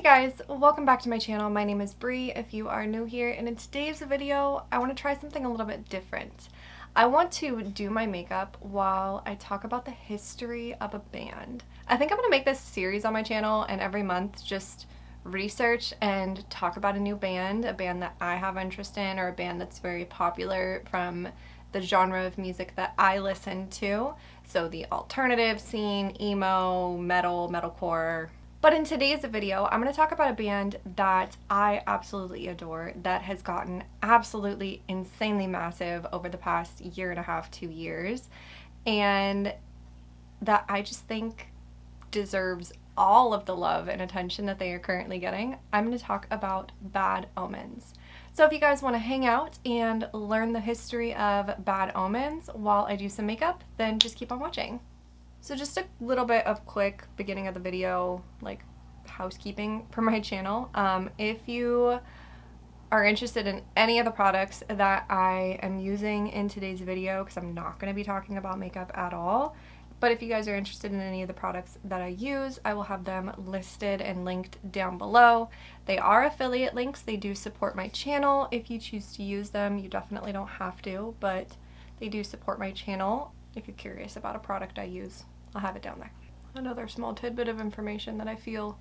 guys, welcome back to my channel. My name is Bree if you are new here, and in today's video I want to try something a little bit different. I want to do my makeup while I talk about the history of a band. I think I'm going to make this series on my channel and every month just research and talk about a new band, a band that I have interest in or a band that's very popular from the genre of music that I listen to. So the alternative scene, emo, metal, metalcore. But in today's video, I'm going to talk about a band that I absolutely adore that has gotten absolutely insanely massive over the past year and a half, 2 years, and that I just think deserves all of the love and attention that they are currently getting. I'm going to talk about Bad Omens. So if you guys want to hang out and learn the history of Bad Omens while I do some makeup, then just keep on watching. So just a little bit of quick beginning of the video, like housekeeping for my channel. If you are interested in any of the products that I am using in today's video, because I'm not going to be talking about makeup at all, but if you guys are interested in any of the products that I use, I will have them listed and linked down below. They are affiliate links. They do support my channel. If you choose to use them, you definitely don't have to, but they do support my channel. If you're curious about a product I use, I'll have it down there. Another small tidbit of information that I feel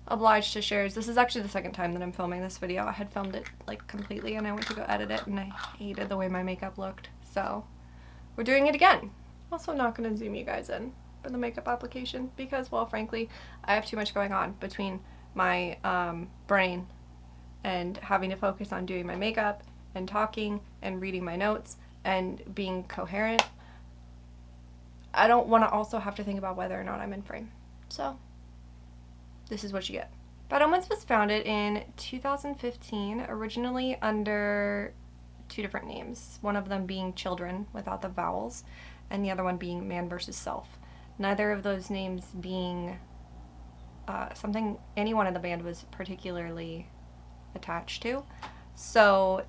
obliged to share is this is actually the second time that I'm filming this video. I had filmed it like completely and I went to go edit it and I hated the way my makeup looked. So we're doing it again. Also not going to zoom you guys in for the makeup application because, well, frankly, I have too much going on between my brain and having to focus on doing my makeup and talking and reading my notes and being coherent. I don't want to also have to think about whether or not I'm in frame. So this is what you get. Bad Omens was founded in 2015, originally under two different names, one of them being Children without the vowels, and the other one being Man vs. Self. Neither of those names being something anyone in the band was particularly attached to. So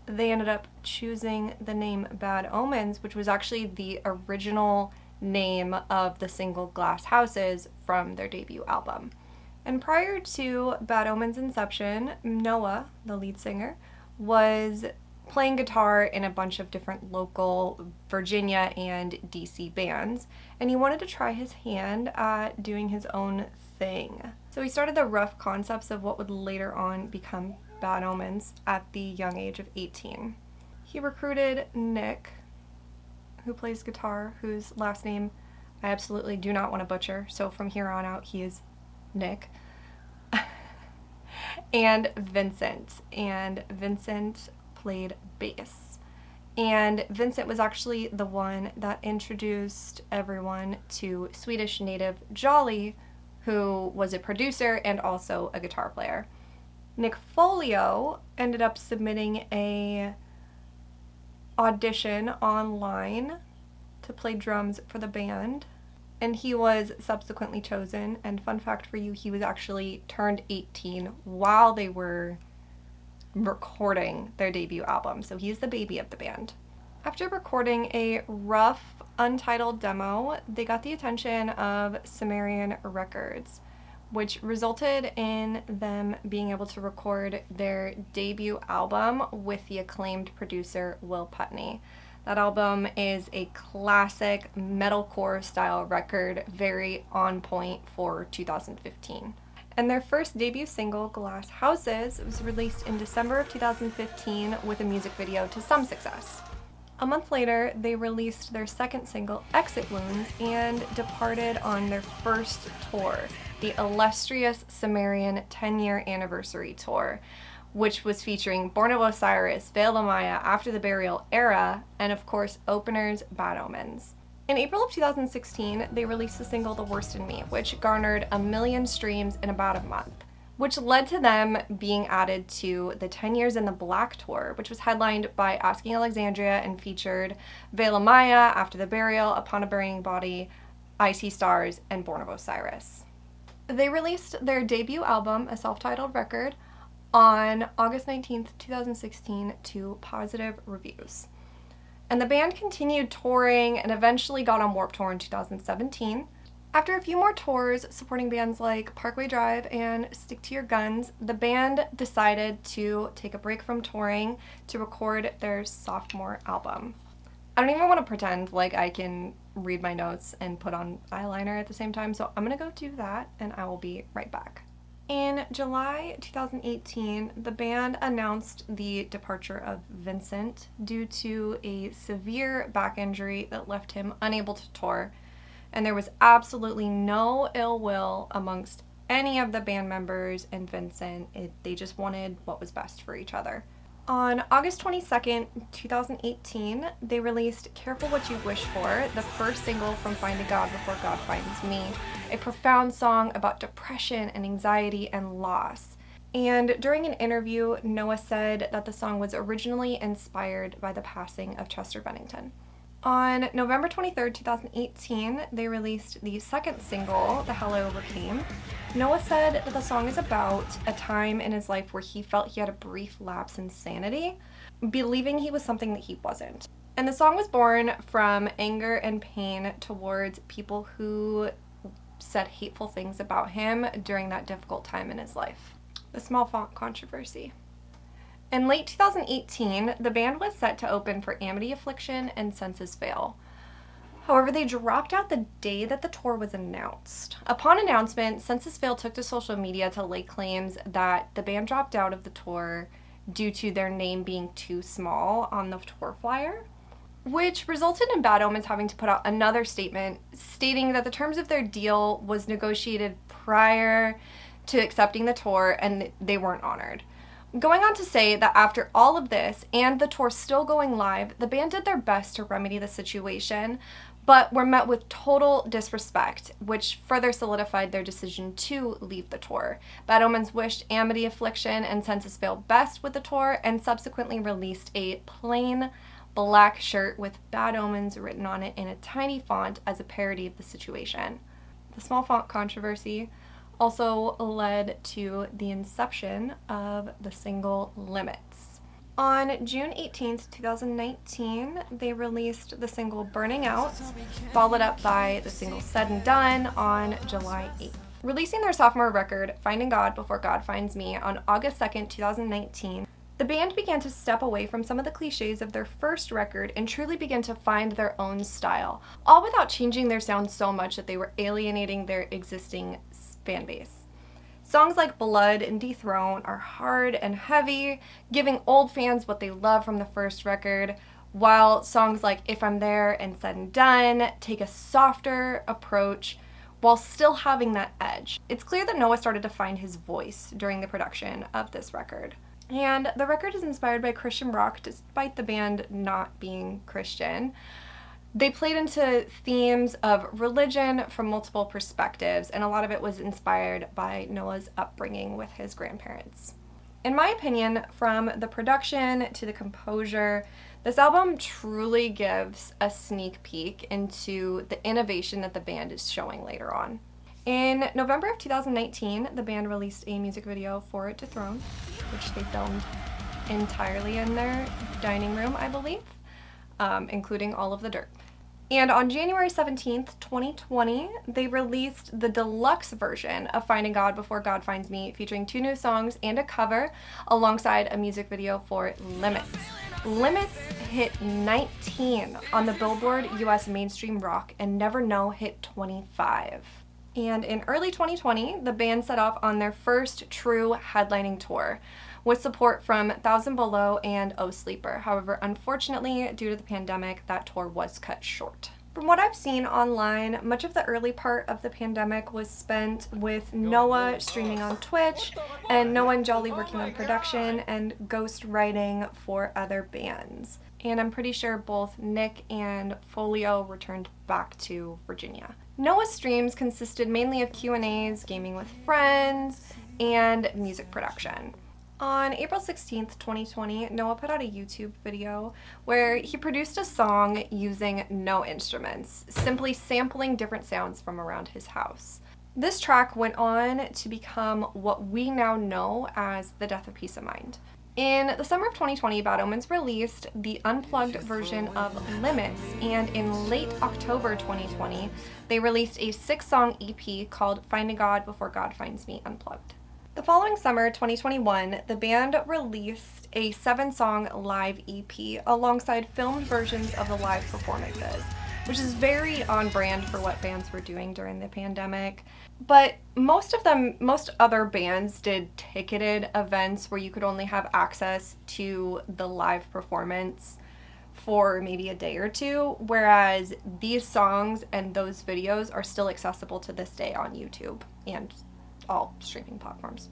they ended up choosing the name Bad Omens, which was actually the original name of the single Glass Houses from their debut album. And prior to Bad Omens' inception, Noah, the lead singer, was playing guitar in a bunch of different local Virginia and DC bands, and he wanted to try his hand at doing his own thing. So he started the rough concepts of what would later on become Bad Omens at the young age of 18. He recruited Nick, who plays guitar, whose last name I absolutely do not want to butcher, so from here on out he is Nick, and Vincent. And Vincent played bass. And Vincent was actually the one that introduced everyone to Swedish native Jolly, who was a producer and also a guitar player. Nick Folio ended up submitting a audition online to play drums for the band, and he was subsequently chosen. And fun fact for you, he was actually turned 18 while they were recording their debut album, so he's the baby of the band. After recording a rough, untitled demo, they got the attention of SUMERIAN Records, which resulted in them being able to record their debut album with the acclaimed producer Will Putney. That album is a classic metalcore style record, very on point for 2015. And their first debut single, Glass Houses, was released in December of 2015 with a music video to some success. A month later, they released their second single, Exit Wounds, and departed on their first tour, the illustrious SUMERIAN 10-year anniversary tour, which was featuring Born of Osiris, Veil of Maya, After the Burial Era, and of course, openers Bad Omens. In April of 2016, they released the single The Worst in Me, which garnered 1 million streams in about a month, which led to them being added to the 10 Years in the Black tour, which was headlined by Asking Alexandria and featured Veil of Maya, After the Burial, Upon a Burning Body, I See Stars, and Born of Osiris. They released their debut album, a self-titled record, on August 19th, 2016 to positive reviews. And the band continued touring and eventually got on Warped Tour in 2017. After a few more tours supporting bands like Parkway Drive and Stick to Your Guns, the band decided to take a break from touring to record their sophomore album. I don't even want to pretend like I can read my notes and put on eyeliner at the same time, so I'm gonna go do that and I will be right back. In July 2018, the band announced the departure of Vincent due to a severe back injury that left him unable to tour, and there was absolutely no ill will amongst any of the band members and Vincent. They just wanted what was best for each other. On August 22nd, 2018, they released Careful What You Wish For, the first single from Finding God Before God Finds Me, a profound song about depression and anxiety and loss. And during an interview, Noah said that the song was originally inspired by the passing of Chester Bennington. On November 23rd, 2018, they released the second single, The Hell I Overcame. Noah said that the song is about a time in his life where he felt he had a brief lapse in sanity, believing he was something that he wasn't. And the song was born from anger and pain towards people who said hateful things about him during that difficult time in his life. The small font controversy. In late 2018, the band was set to open for Amity Affliction and Senses Fail. However, they dropped out the day that the tour was announced. Upon announcement, Senses Fail took to social media to lay claims that the band dropped out of the tour due to their name being too small on the tour flyer, which resulted in Bad Omens having to put out another statement stating that the terms of their deal was negotiated prior to accepting the tour and they weren't honored. Going on to say that after all of this and the tour still going live, the band did their best to remedy the situation, but were met with total disrespect, which further solidified their decision to leave the tour. Bad Omens wished Amity Affliction and Senses Fail best with the tour and subsequently released a plain black shirt with Bad Omens written on it in a tiny font as a parody of the situation. The small font controversy also led to the inception of the single Limits. On June 18th, 2019, they released the single Burning Out, followed up by the single Said and Done on July 8th. Releasing their sophomore record, Finding God Before God Finds Me, on August 2nd, 2019, the band began to step away from some of the cliches of their first record and truly began to find their own style, all without changing their sound so much that they were alienating their existing fan base. Songs like Blood and Dethrone are hard and heavy, giving old fans what they love from the first record, while songs like If I'm There and Said and Done take a softer approach while still having that edge. It's clear that Noah started to find his voice during the production of this record. And the record is inspired by Christian rock despite the band not being Christian. They played into themes of religion from multiple perspectives, and a lot of it was inspired by Noah's upbringing with his grandparents. In my opinion, from the production to the composure, this album truly gives a sneak peek into the innovation that the band is showing later on. In November of 2019, the band released a music video for Dethrone, which they filmed entirely in their dining room, I believe, including all of the dirt. And on January 17th, 2020, they released the deluxe version of Finding God Before God Finds Me, featuring 2 new songs and a cover, alongside a music video for Limits. Limits hit 19 on the Billboard US Mainstream Rock, and Never Know hit 25. And in early 2020, the band set off on their first true headlining tour, with support from Thousand Below and Oh Sleeper. However, unfortunately, due to the pandemic, that tour was cut short. From what I've seen online, much of the early part of the pandemic was spent with Noah streaming on Twitch, and Noah and Jolly working on production and ghost writing for other bands. And I'm pretty sure both Nick and Folio returned back to Virginia. Noah's streams consisted mainly of Q&As, gaming with friends, and music production. On April 16th, 2020, Noah put out a YouTube video where he produced a song using no instruments, simply sampling different sounds from around his house. This track went on to become what we now know as The Death of Peace of Mind. In the summer of 2020, Bad Omens released the unplugged version of Limits, and in late October 2020, they released a 6-song EP called Finding God Before God Finds Me Unplugged. The following summer, 2021, the band released a 7-song live EP alongside filmed versions of the live performances, which is very on brand for what bands were doing during the pandemic. But most other bands did ticketed events where you could only have access to the live performance for maybe a day or two, whereas these songs and those videos are still accessible to this day on YouTube and all streaming platforms.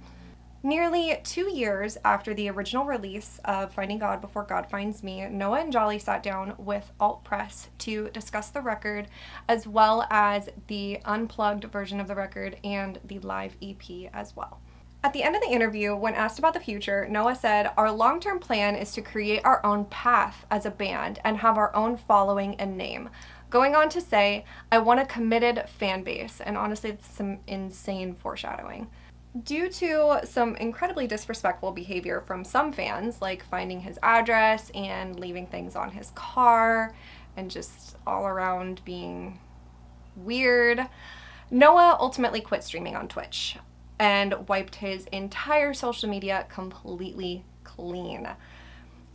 Nearly 2 years after the original release of Finding God Before God Finds Me, Noah and Jolly sat down with Alt Press to discuss the record, as well as the unplugged version of the record and the live EP as well. At the end of the interview, when asked about the future, Noah said, "Our long-term plan is to create our own path as a band and have our own following and name." Going on to say, "I want a committed fan base," and honestly, it's some insane foreshadowing. Due to some incredibly disrespectful behavior from some fans, like finding his address and leaving things on his car, and just all around being weird, Noah ultimately quit streaming on Twitch and wiped his entire social media completely clean.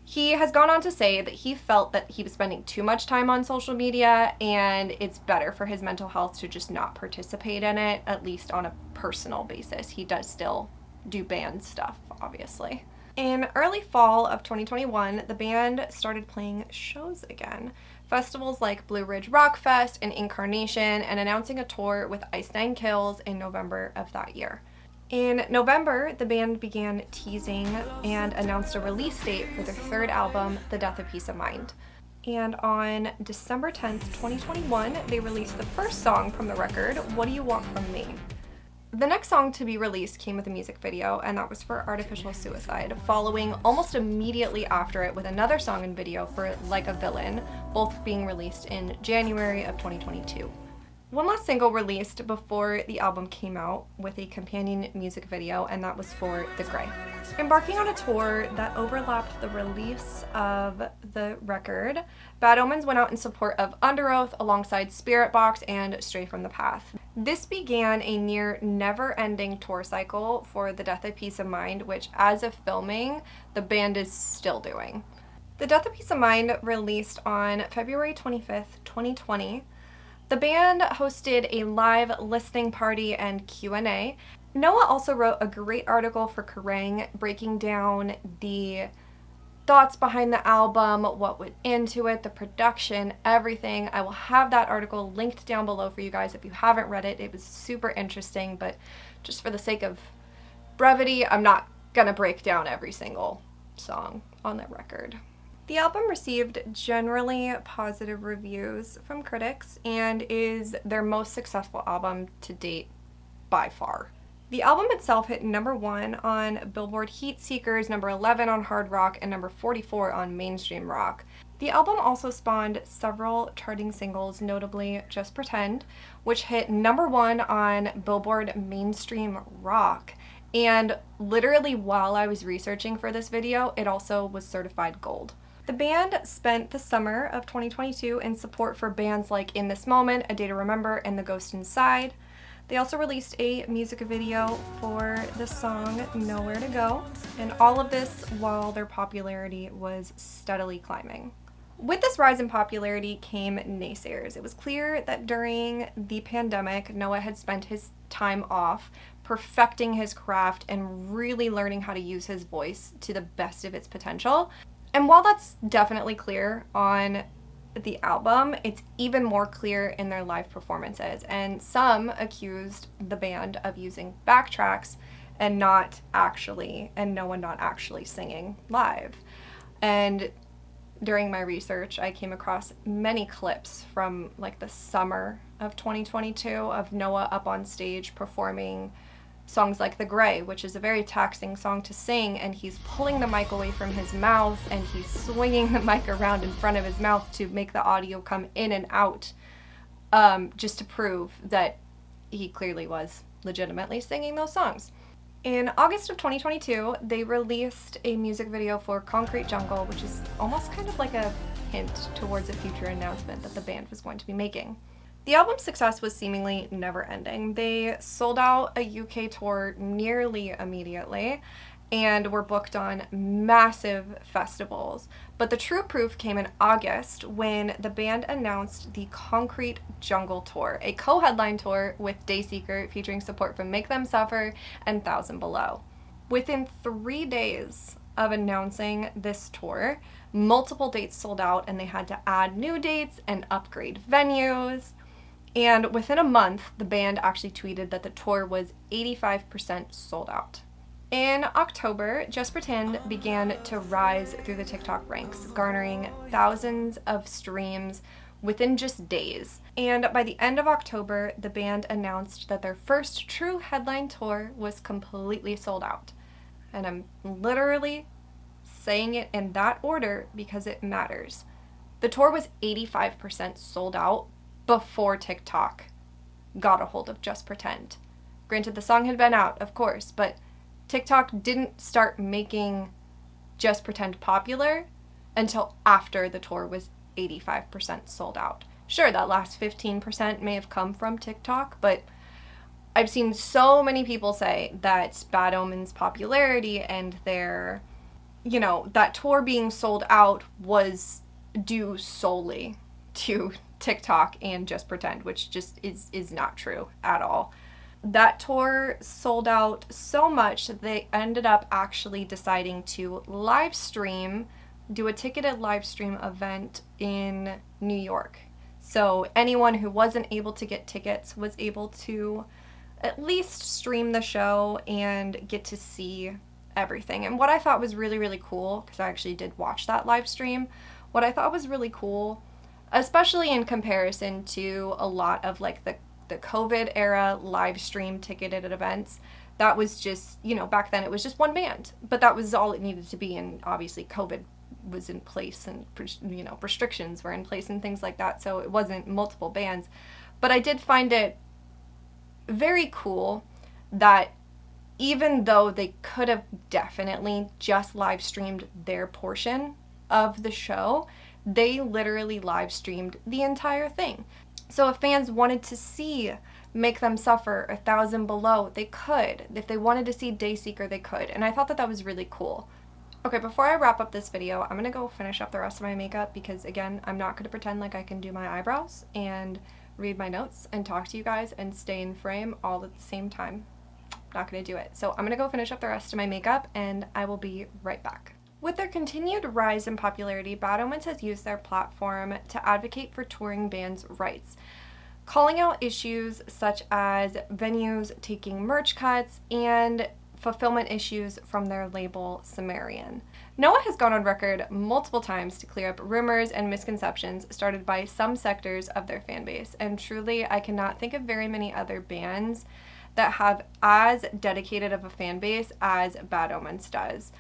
He has gone on to say that he felt that he was spending too much time on social media and it's better for his mental health to just not participate in it, at least on a personal basis. He does still do band stuff, obviously. In early fall of 2021, the band started playing shows again. Festivals like Blue Ridge Rock Fest and Incarnation, and announcing a tour with Ice Nine Kills in November of that year. In November, the band began teasing and announced a release date for their 3rd album, The Death of Peace of Mind. And on December 10th, 2021, they released the first song from the record, What Do You Want From Me? The next song to be released came with a music video, and that was for Artificial Suicide, following almost immediately after it with another song and video for Like a Villain, both being released in January of 2022. One last single released before the album came out with a companion music video, and that was for The Grey. Embarking on a tour that overlapped the release of the record, Bad Omens went out in support of Under Oath alongside Spirit Box and Stray from the Path. This began a near never-ending tour cycle for The Death of Peace of Mind, which as of filming, the band is still doing. The Death of Peace of Mind released on February 25th, 2020. The band hosted a live listening party and Q&A. Noah also wrote a great article for Kerrang breaking down the thoughts behind the album, what went into it, the production, everything. I will have that article linked down below for you guys if you haven't read it. It was super interesting, but just for the sake of brevity, I'm not gonna break down every single song on the record. The album received generally positive reviews from critics and is their most successful album to date by far. The album itself hit number 1 on Billboard Heat Seekers, number 11 on Hard Rock, and number 44 on Mainstream Rock. The album also spawned several charting singles, notably Just Pretend, which hit number 1 on Billboard Mainstream Rock. And literally while I was researching for this video, it also was certified gold. The band spent the summer of 2022 in support for bands like In This Moment, A Day to Remember, and The Ghost Inside. They also released a music video for the song Nowhere to Go, and all of this while their popularity was steadily climbing. With this rise in popularity came naysayers. It was clear that during the pandemic, Noah had spent his time off perfecting his craft and really learning how to use his voice to the best of its potential. And while that's definitely clear on the album, it's even more clear in their live performances. And some accused the band of using backtracks and Noah not actually singing live. And during my research, I came across many clips from like the summer of 2022 of Noah up on stage performing songs like The Grey, which is a very taxing song to sing, and he's pulling the mic away from his mouth and he's swinging the mic around in front of his mouth to make the audio come in and out, just to prove that he clearly was legitimately singing those songs. In August of 2022, they released a music video for Concrete Jungle, which is almost kind of like a hint towards a future announcement that the band was going to be making. The album's success was seemingly never-ending. They sold out a UK tour nearly immediately and were booked on massive festivals. But the true proof came in August when the band announced the Concrete Jungle Tour, a co-headline tour with Dayseeker featuring support from Make Them Suffer and 1000 Below. Within 3 days of announcing this tour, multiple dates sold out and they had to add new dates and upgrade venues. And within a month, the band actually tweeted that the tour was 85% sold out. In October, Just Pretend began to rise through the TikTok ranks, garnering thousands of streams within just days. And by the end of October, the band announced that their first true headline tour was completely sold out. And I'm literally saying it in that order because it matters. The tour was 85% sold out before TikTok got a hold of Just Pretend. Granted, the song had been out, of course, but TikTok didn't start making Just Pretend popular until after the tour was 85% sold out. Sure, that last 15% may have come from TikTok, but I've seen so many people say that Bad Omens' popularity and their, that tour being sold out was due solely to TikTok and Just Pretend, which just is not true at all. That tour sold out so much that they ended up actually deciding to do a ticketed live stream event in New York. So anyone who wasn't able to get tickets was able to at least stream the show and get to see everything. And what I thought was really, really cool, because I actually did watch that live stream, what I thought was really cool, especially in comparison to a lot of like the COVID era live stream ticketed events, that was just, back then it was just one band, but that was all it needed to be. And obviously COVID was in place and, restrictions were in place and things like that. So it wasn't multiple bands, but I did find it very cool that even though they could have definitely just live streamed their portion of the show, they literally live streamed the entire thing. So if fans wanted to see Make Them Suffer, 1000 Below, they could. If they wanted to see Dayseeker, they could. And I thought that was really cool. Okay, before I wrap up this video, I'm going to go finish up the rest of my makeup because, again, I'm not going to pretend like I can do my eyebrows and read my notes and talk to you guys and stay in frame all at the same time. Not going to do it. So I'm going to go finish up the rest of my makeup and I will be right back. With their continued rise in popularity, Bad Omens has used their platform to advocate for touring bands' rights, calling out issues such as venues taking merch cuts and fulfillment issues from their label SUMERIAN. Noah has gone on record multiple times to clear up rumors and misconceptions started by some sectors of their fan base, and truly I cannot think of very many other bands that have as dedicated of a fan base as Bad Omens does.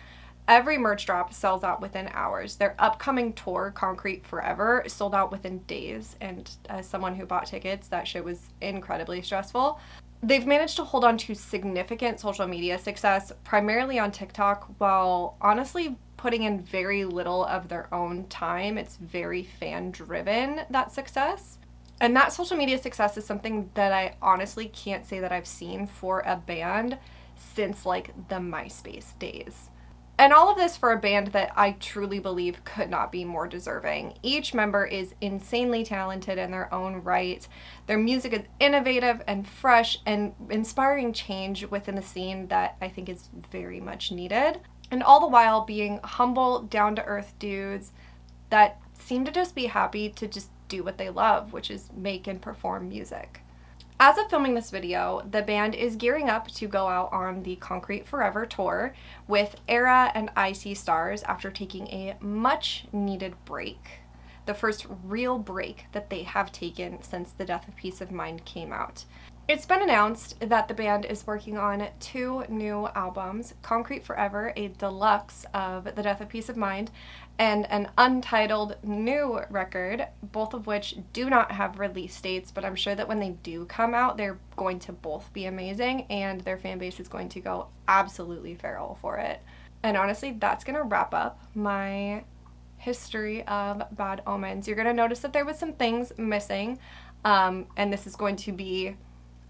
Every merch drop sells out within hours. Their upcoming tour, Concrete Forever, sold out within days. And as someone who bought tickets, that shit was incredibly stressful. They've managed to hold on to significant social media success, primarily on TikTok, while honestly putting in very little of their own time. It's very fan-driven, that success. And that social media success is something that I honestly can't say that I've seen for a band since like the MySpace days. And all of this for a band that I truly believe could not be more deserving. Each member is insanely talented in their own right. Their music is innovative and fresh and inspiring change within the scene that I think is very much needed. And all the while being humble, down-to-earth dudes that seem to just be happy to just do what they love, which is make and perform music. As of filming this video, the band is gearing up to go out on the Concrete Forever tour with Era and IC Stars after taking a much needed break. The first real break that they have taken since The Death of Peace of Mind came out. It's been announced that the band is working on 2 new albums, Concrete Forever, a deluxe of The Death of Peace of Mind, and an untitled new record, both of which do not have release dates, but I'm sure that when they do come out, they're going to both be amazing, and their fan base is going to go absolutely feral for it. And honestly, that's going to wrap up my history of Bad Omens. You're going to notice that there was some things missing, and this is going to be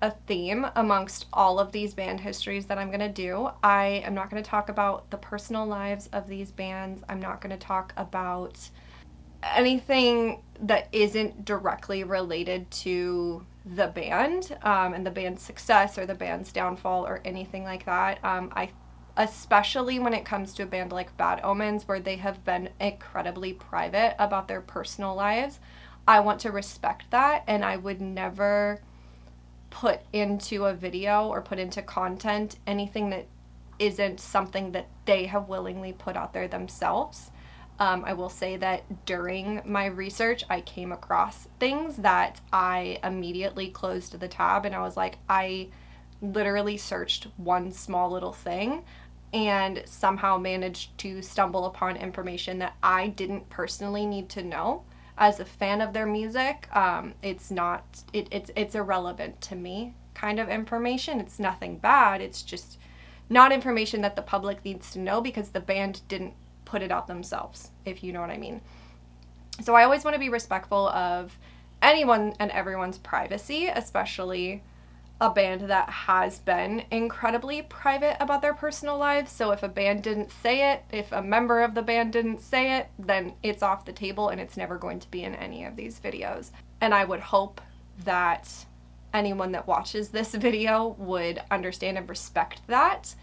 a theme amongst all of these band histories that I'm going to do. I am not going to talk about the personal lives of these bands. I'm not going to talk about anything that isn't directly related to the band and the band's success or the band's downfall or anything like that. Especially when it comes to a band like Bad Omens, where they have been incredibly private about their personal lives. I want to respect that, and I would never put into a video or put into content anything that isn't something that they have willingly put out there themselves. I will say that during my research, I came across things that I immediately closed the tab, and I was like, I literally searched one small little thing and somehow managed to stumble upon information that I didn't personally need to know. As a fan of their music, it's irrelevant to me kind of information. It's nothing bad. It's just not information that the public needs to know because the band didn't put it out themselves, if you know what I mean. So I always want to be respectful of anyone and everyone's privacy, especially a band that has been incredibly private about their personal lives. So if a band didn't say it, if a member of the band didn't say it, then it's off the table and it's never going to be in any of these videos. And I would hope that anyone that watches this video would understand and respect that,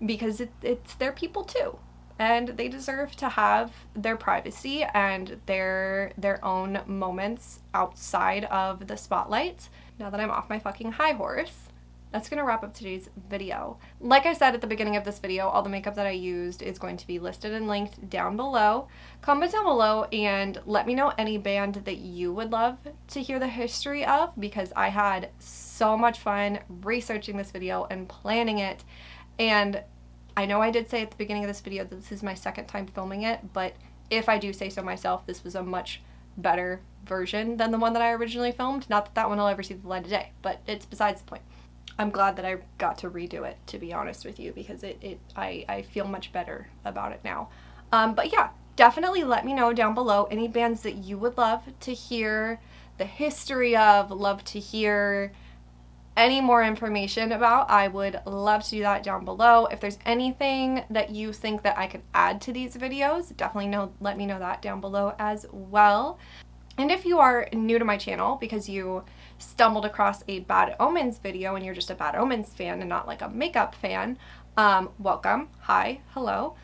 because it's their people too. And they deserve to have their privacy and their own moments outside of the spotlight. Now that I'm off my fucking high horse, that's going to wrap up today's video. Like I said at the beginning of this video, all the makeup that I used is going to be listed and linked down below. Comment down below and let me know any band that you would love to hear the history of, because I had so much fun researching this video and planning it. And I know I did say at the beginning of this video that this is my second time filming it, but if I do say so myself, this was a much better version than the one that I originally filmed. Not that that one will ever see the light of day, but it's besides the point. I'm glad that I got to redo it, to be honest with you, because I feel much better about it now. But yeah, definitely let me know down below any bands that you would love to hear the history of, love to hear any more information about. I would love to do that down below. If there's anything that you think that I could add to these videos, definitely let me know that down below as well. And if you are new to my channel because you stumbled across a Bad Omens video and you're just a Bad Omens fan and not like a makeup fan, welcome, hi, hello.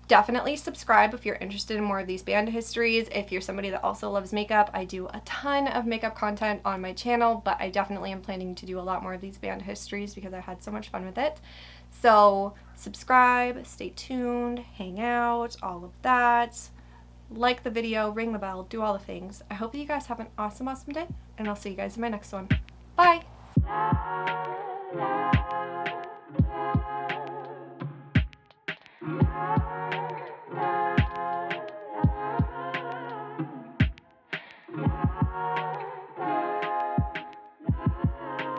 Definitely subscribe if you're interested in more of these band histories. If you're somebody that also loves makeup, I do a ton of makeup content on my channel, but I definitely am planning to do a lot more of these band histories because I had so much fun with it. So subscribe, stay tuned, hang out, all of that. Like the video, ring the bell, do all the things. I hope that you guys have an awesome, awesome day, and I'll see you guys in my next one. Bye!